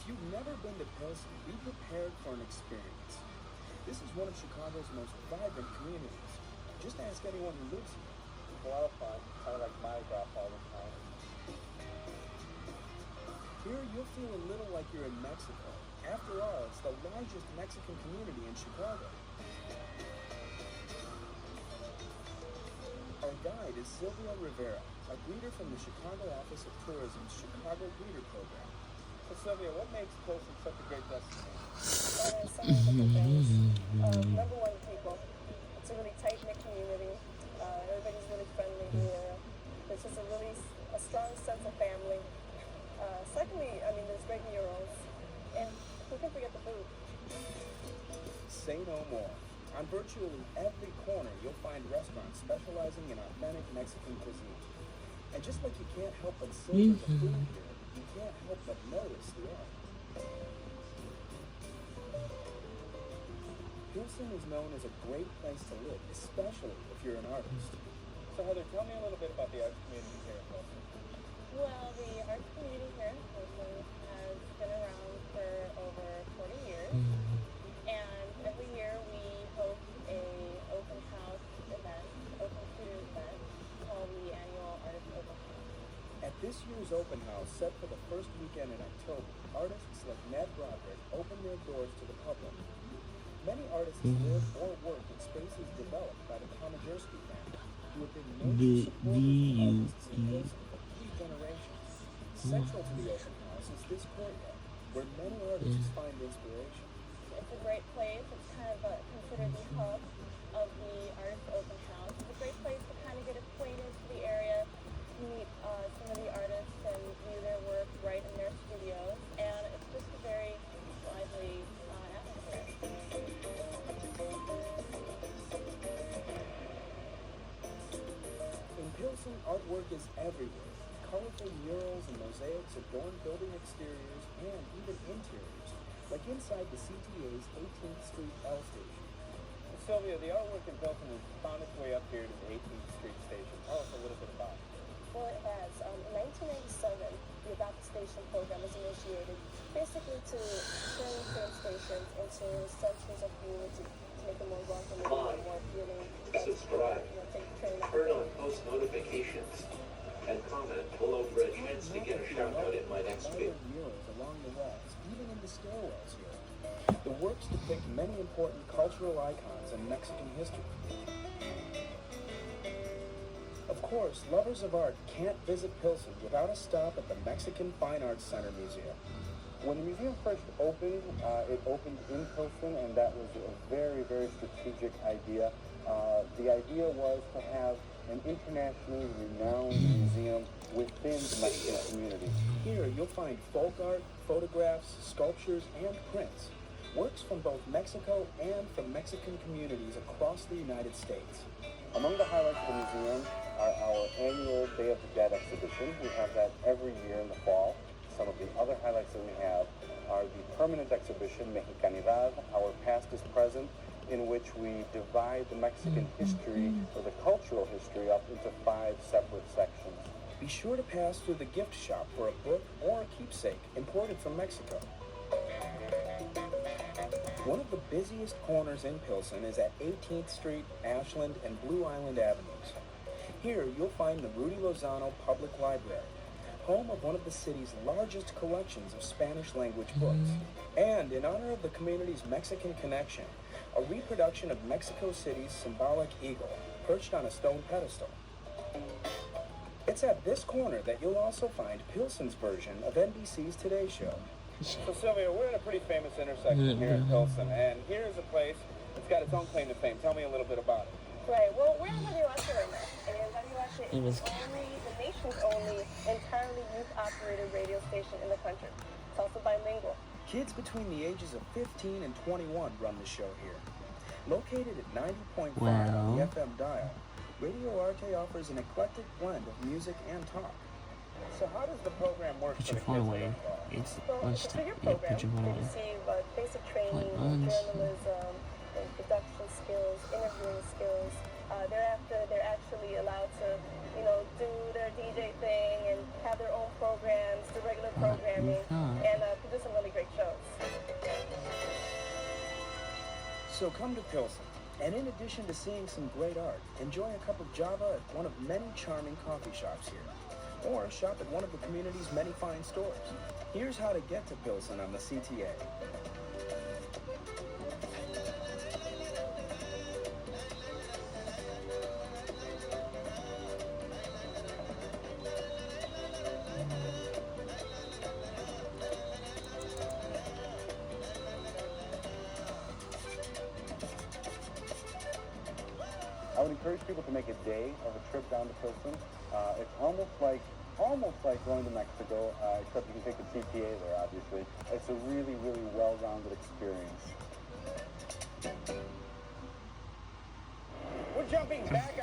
you've never been to Pilsen, be prepared for an experience. This is one of Chicago's most vibrant communities. Just ask anyone who lives here. It's a lot of fun, kind of like my graph all the time. Here, you'll feel a little like you're in Mexico. After all, it's the largest Mexican community in Chicago. Our guide is Sylvia Rivera, a greeter from the Chicago Office of Tourism's Chicago Greeter Program. So Sylvia, what makes Pilsen such a great destination? There's so many different things. Number one, people. It's a really tight-knit community. Everybody's really friendly here. There's just a strong sense of family. Secondly, there's great murals. And who can forget the food? Say no more. On virtually every corner, you'll find restaurants specializing in authentic Mexican cuisine. And just like you can't help but savor the food here, you can't help but notice the art. Pilsen is known as a great place to live, especially if you're an artist. So Heather, tell me a little bit about the art community here in Pilsen. Well, the art community here in Pilsen has been around for over 40 years. And every year we host a open house event, open studio event, called the annual Artist Open House. At this year's open house, set for the first weekend in October, artists like Ned Broderick open their doors to the public. Many artists live or work in spaces developed by the Komajersky family, who have been major supporters of artists in Pilsen for 3 generations. Central to the open house is this courtyard, where many artists find inspiration. It's a great place. It's kind of considered the hub of the Artist Open House. It's a great place to kind of get acquainted to the area, meet some of the artists and view their work right in their studios. And it's just a very lively atmosphere. In Pilsen, artwork is everywhere. Colorful murals and mosaics adorn building exteriors and even interiors, like inside the CTA's 18th Street L station. Sylvia, the artwork in Pilsen has found its way up here to the 18th Street station. Tell us a little bit about it. Well, it has. In 1997, the Adopt a Station program was initiated, basically to turn train stations into centers of community, to make them more welcoming and more appealing. Subscribe, turn on post notifications, and comment below for a chance to get a shout out in my next video. Murals along the walls, even in the stairwells here. The works depict many important cultural icons in Mexican history. Of course, lovers of art can't visit Pilsen without a stop at the Mexican Fine Arts Center Museum. When the museum first opened, it opened in Pilsen, and that was a very, very strategic idea. The idea was to have an internationally renowned museum within the Mexican community. Here, you'll find folk art, photographs, sculptures, and prints. Works from both Mexico and from Mexican communities across the United States. Among the highlights of the museum are our annual Day of the Dead exhibition. We have that every year in the fall. Some of the other highlights that we have are the permanent exhibition Mexicanidad, Our Past is Present, in which we divide the Mexican history or the cultural history up into 5 separate sections. Be sure to pass through the gift shop for a book or a keepsake imported from Mexico. One of the busiest corners in Pilsen is at 18th Street, Ashland, and Blue Island Avenues. Here, you'll find the Rudy Lozano Public Library, home of one of the city's largest collections of Spanish-language books. And in honor of the community's Mexican connection, a reproduction of Mexico City's symbolic eagle, perched on a stone pedestal. It's at this corner that you'll also find Pilsen's version of NBC's Today Show. So Sylvia, we're at a pretty famous intersection here in Pilsen, and here's a place that's got its own claim to fame. Tell me a little bit about it. Right. Well, we're in WSA right now, and WSA is the nation's only entirely youth-operated radio station in the country. It's also bilingual. Kids between the ages of 15 and 21 run the show here. Located at 90.5 on the FM dial, Radio Arte offers an eclectic blend of music and talk. So how does the program work for the kids? It's a bigger program. They receive basic training, journalism, production skills, interviewing skills. Thereafter, they're actually allowed to, do their DJ thing and have their own programs, do regular programming, and produce some really great So come to Pilsen, and in addition to seeing some great art, enjoy a cup of Java at one of many charming coffee shops here, or shop at one of the community's many fine stores. Here's how to get to Pilsen on the CTA. I would encourage people to make a day of a trip down to Pilsen. It's almost like going to Mexico, except you can take the CTA there, obviously. It's a really, really well-rounded experience. We're jumping back